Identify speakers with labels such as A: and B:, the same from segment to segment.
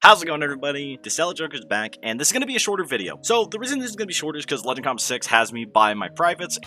A: How's it going, everybody? Distella Joker's back, and this is going to be a shorter video. So the reason this is going to be shorter is because Legend Comp 6 has me buy my privates.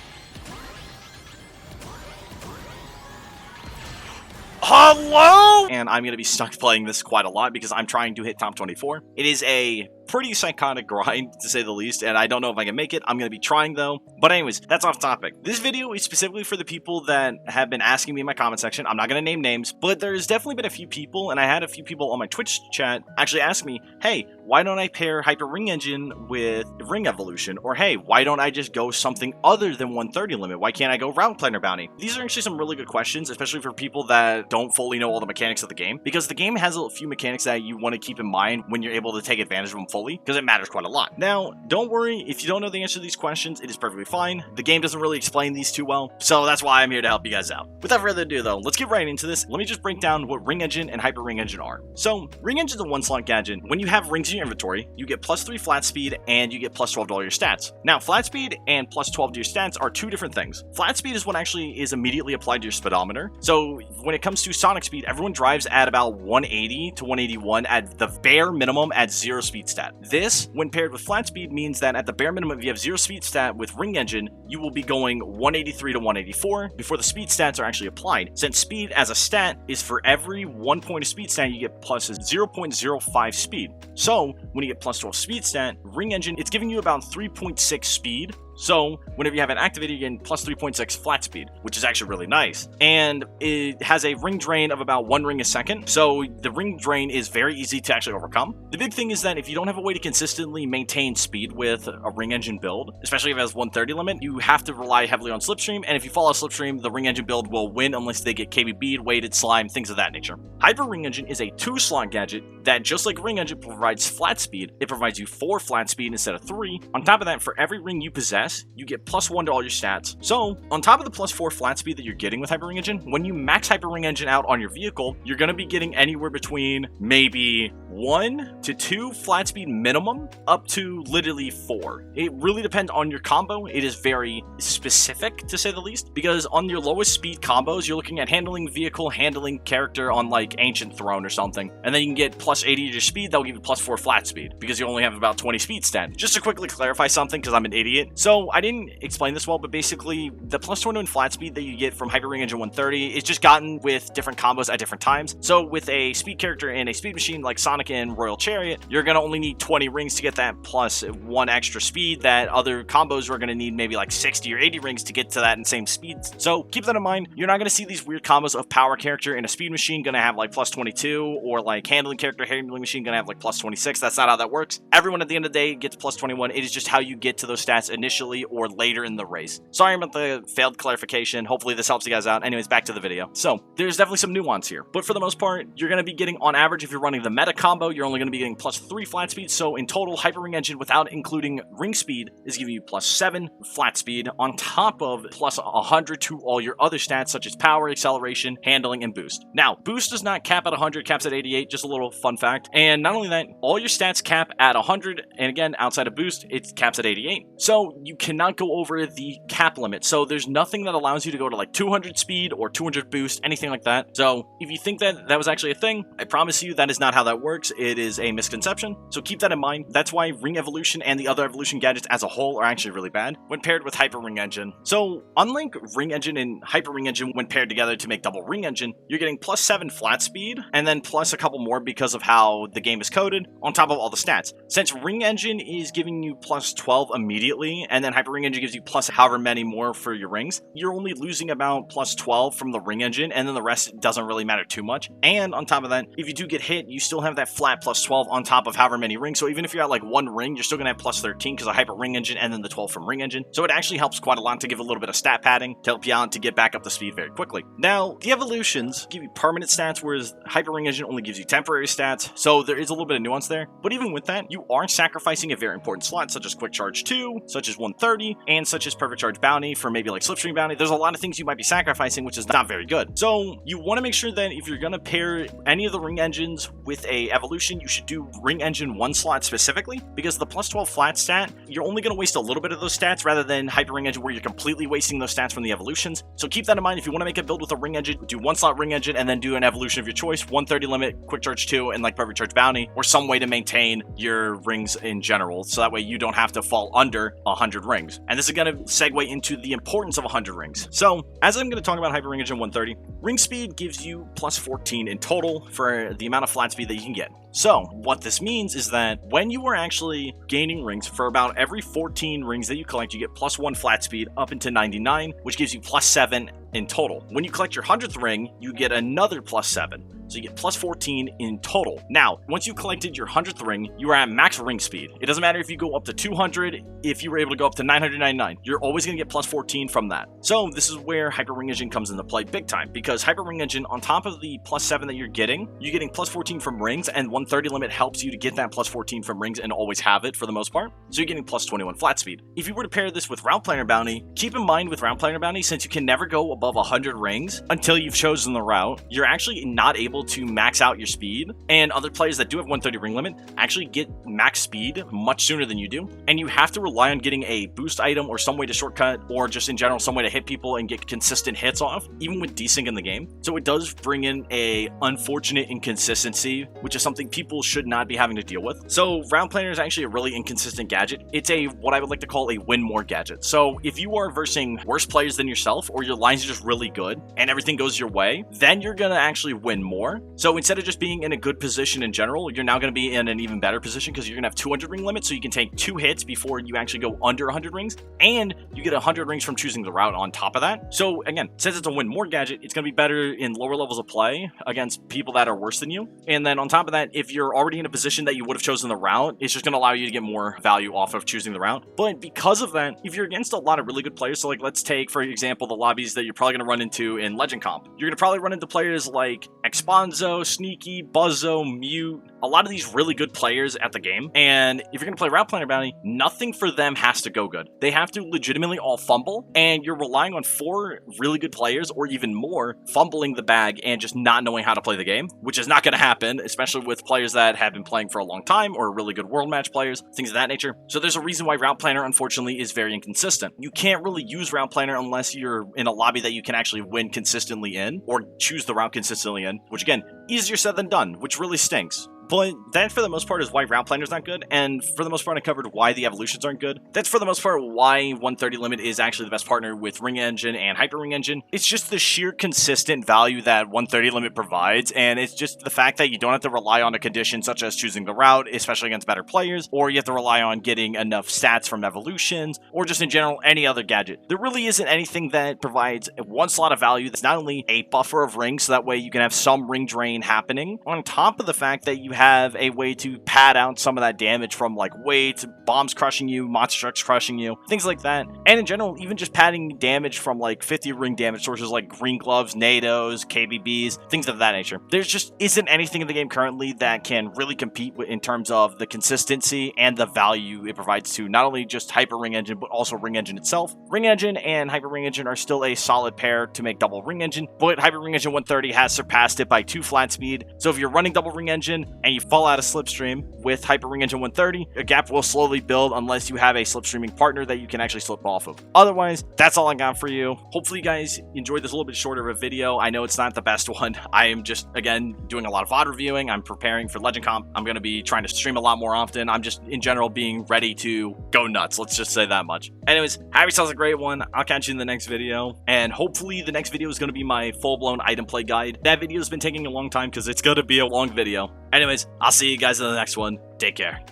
A: Hello! And I'm going to be stuck playing this quite a lot because I'm trying to hit top 24. It is a pretty psychotic grind, to say the least, and I don't know if I can make it. I'm going to be trying, though. But anyways, that's off topic. This video is specifically for the people that have been asking me in my comment section. I'm not going to name names, but there's definitely been a few people, and I had a few people on my Twitch chat actually ask me, hey, why don't I pair Hyper Ring Engine with Ring Evolution? Or hey, why don't I just go something other than 130 limit? Why can't I go Route Planner Bounty? These are actually some really good questions, especially for people that don't fully know all the mechanics of the game, because the game has a few mechanics that you want to keep in mind when you're able to take advantage of them fully, because it matters quite a lot. Now, don't worry, if you don't know the answer to these questions, it is perfectly fine. The game doesn't really explain these too well, so that's why I'm here to help you guys out. Without further ado, though, let's get right into this. Let me just break down what Ring Engine and Hyper Ring Engine are. So, Ring Engine is a one-slot gadget. When you have rings in your inventory, you get plus 3 flat speed and you get plus 12 to all your stats. Now, flat speed and plus 12 to your stats are two different things. Flat speed is what actually is immediately applied to your speedometer. So, when it comes to Sonic speed, everyone drives at about 180 to 181 at the bare minimum at 0 speed stat. This, when paired with flat speed, means that at the bare minimum, if you have 0 speed stat with Ring Engine, you will be going 183 to 184 before the speed stats are actually applied. Since speed as a stat is for every 1 point of speed stat, you get plus 0.05 speed. So, when you get plus 12 speed stat, Ring Engine, it's giving you about 3.6 speed. So, whenever you have it activated, you're getting plus 3.6 flat speed, which is actually really nice. And it has a ring drain of about 1 ring a second, so the ring drain is very easy to actually overcome. The big thing is that if you don't have a way to consistently maintain speed with a Ring Engine build, especially if it has 130 limit, you have to rely heavily on Slipstream, and if you follow Slipstream, the Ring Engine build will win unless they get KB Bead, weighted slime, things of that nature. Hyper Ring Engine is a 2-slot gadget that, just like Ring Engine, provides flat speed. It provides you 4 flat speed instead of 3. On top of that, for every ring you possess, you get plus 1 to all your stats. So, on top of the plus 4 flat speed that you're getting with Hyper Ring Engine, when you max Hyper Ring Engine out on your vehicle, you're going to be getting anywhere between maybe 1 to 2 flat speed minimum, up to literally 4. It really depends on your combo. It is very specific, to say the least, because on your lowest speed combos, you're looking at handling vehicle, handling character on like Ancient Throne or something, and then you can get plus 80 to your speed. That will give you plus 4 flat speed, because you only have about 20 speed stat. Just to quickly clarify something, because I'm an idiot. So, I didn't explain this well, but basically, the plus 21 flat speed that you get from Hyper Ring Engine 130 is just gotten with different combos at different times. So, with a speed character and a speed machine like Sonic and Royal Chariot, you're going to only need 20 rings to get that plus 1 extra speed that other combos are going to need maybe like 60 or 80 rings to get to that same speed. So, keep that in mind. You're not going to see these weird combos of power character and a speed machine going to have like plus 22, or like handling character, handling machine going to have like plus 26. That's not how that works. Everyone at the end of the day gets plus 21. It is just how you get to those stats initially or later in the race. Sorry about the failed clarification. Hopefully this helps you guys out. Anyways, back to the video. So, there's definitely some nuance here, but for the most part, you're going to be getting, on average, if you're running the meta combo, you're only going to be getting plus 3 flat speed. So in total, Hyper Ring Engine, without including ring speed, is giving you plus 7 flat speed on top of plus 100 to all your other stats, such as power, acceleration, handling, and boost. Now, boost does not cap at 100, caps at 88, just a little fun fact. And not only that, all your stats cap at 100, and again, outside of boost, it caps at 88. So you cannot go over the cap limit. So there's nothing that allows you to go to like 200 speed or 200 boost, anything like that. So if you think that that was actually a thing, I promise you that is not how that works. It is a misconception. So keep that in mind. That's why Ring Evolution and the other evolution gadgets as a whole are actually really bad when paired with Hyper Ring Engine. So unlike Ring Engine and Hyper Ring Engine when paired together to make double Ring Engine, you're getting plus 7 flat speed and then plus a couple more because of how the game is coded on top of all the stats. Since Ring Engine is giving you plus 12 immediately, and then Hyper Ring Engine gives you plus however many more for your rings, you're only losing about plus 12 from the Ring Engine, and then the rest doesn't really matter too much. And on top of that, if you do get hit, you still have that flat plus 12 on top of however many rings. So even if you're at like 1 ring, you're still going to have plus 13 because of Hyper Ring Engine and then the 12 from Ring Engine. So it actually helps quite a lot to give a little bit of stat padding to help you out to get back up to speed very quickly. Now, the evolutions give you permanent stats, whereas Hyper Ring Engine only gives you temporary stats. So there is a little bit of nuance there. But even with that, you are sacrificing a very important slot, such as Quick Charge 2, such as 130, and such as Perfect Charge Bounty for maybe like Slipstream Bounty. There's a lot of things you might be sacrificing, which is not very good. So you want to make sure that if you're going to pair any of the Ring Engines with a a evolution, you should do ring engine 1 slot specifically, because the plus 12 flat stat, you're only going to waste a little bit of those stats rather than hyper ring engine where you're completely wasting those stats from the evolutions. So keep that in mind. If you want to make a build with a ring engine, do 1 slot ring engine and then do an evolution of your choice, 130 limit, quick charge 2, and like perfect charge bounty, or some way to maintain your rings in general, so that way you don't have to fall under 100 rings. And this is going to segue into the importance of 100 rings. So as I'm going to talk about hyper ring engine 130, ring speed gives you plus 14 in total for the amount of flat speed that you can get. So what this means is that when you are actually gaining rings, for about every 14 rings that you collect, you get plus 1 flat speed up into 99, which gives you plus 7 in total. When you collect your 100th ring, you get another plus 7. So you get plus 14 in total. Now, once you collected your 100th ring, you are at max ring speed. It doesn't matter if you go up to 200, if you were able to go up to 999, you're always going to get plus 14 from that. So this is where Hyper Ring Engine comes into play big time, because Hyper Ring Engine, on top of the plus 7 that you're getting plus 14 from rings, and 130 limit helps you to get that plus 14 from rings and always have it for the most part. So you're getting plus 21 flat speed. If you were to pair this with Route Planner Bounty, keep in mind with Route Planner Bounty, since you can never go above 100 rings until you've chosen the route, you're actually not able to max out your speed, and other players that do have 130 ring limit actually get max speed much sooner than you do, and you have to rely on getting a boost item or some way to shortcut, or just in general some way to hit people and get consistent hits off, even with desync in the game. So it does bring in a unfortunate inconsistency, which is something people should not be having to deal with. So Route Planner is actually a really inconsistent gadget. It's a what I would like to call a win more gadget. So if you are versing worse players than yourself, or your lines are just really good and everything goes your way, then you're gonna actually win more. So instead of just being in a good position in general, you're now going to be in an even better position, because you're going to have 200 ring limit, so you can take 2 hits before you actually go under 100 rings, and you get 100 rings from choosing the route on top of that. So again, since it's a win more gadget, it's going to be better in lower levels of play against people that are worse than you. And then on top of that, if you're already in a position that you would have chosen the route, it's just going to allow you to get more value off of choosing the route. But because of that, if you're against a lot of really good players, so like let's take for example the lobbies that you're probably going to run into in Legend Comp, you're going to probably run into players like Exponzo, Sneaky, Buzzo, Mute, a lot of these really good players at the game. And if you're going to play Route Planner Bounty, nothing for them has to go good. They have to legitimately all fumble, and you're relying on 4 really good players or even more fumbling the bag and just not knowing how to play the game, which is not going to happen, especially with players that have been playing for a long time or really good world match players, things of that nature. So there's a reason why Route Planner, unfortunately, is very inconsistent. You can't really use Route Planner unless you're in a lobby that you can actually win consistently in, or choose the route consistently in, which again, easier said than done, which really stinks. But that, for the most part, is why Route Planner is not good, and for the most part, I covered why the evolutions aren't good. That's, for the most part, why 130 limit is actually the best partner with Ring Engine and Hyper Ring Engine. It's just the sheer consistent value that 130 limit provides, and it's just the fact that you don't have to rely on a condition such as choosing the route, especially against better players, or you have to rely on getting enough stats from evolutions, or just in general, any other gadget. There really isn't anything that provides 1 slot of value that's not only a buffer of rings, so that way you can have some ring drain happening, on top of the fact that you have a way to pad out some of that damage from like weights, bombs crushing you, monster trucks crushing you, things like that. And in general, even just padding damage from like 50 ring damage sources like green gloves, NATOs, KBBs, things of that nature. There just isn't anything in the game currently that can really compete in terms of the consistency and the value it provides to not only just Hyper Ring Engine, but also Ring Engine itself. Ring Engine and Hyper Ring Engine are still a solid pair to make double Ring Engine, but Hyper Ring Engine 130 has surpassed it by 2 flat speed. So if you're running double Ring Engine and you fall out of slipstream with Hyper Ring Engine 130, a gap will slowly build unless you have a slipstreaming partner that you can actually slip off of. Otherwise, that's all I got for you. Hopefully you guys enjoyed this a little bit shorter of a video. I know it's not the best one. I am just, again, doing a lot of VOD reviewing. I'm preparing for Legend Comp. I'm going to be trying to stream a lot more often. I'm just, in general, being ready to go nuts. Let's just say that much. Anyways, have yourselves a great one. I'll catch you in the next video. And hopefully the next video is going to be my full-blown item play guide. That video has been taking a long time because it's going to be a long video. Anyways, I'll see you guys in the next one. Take care.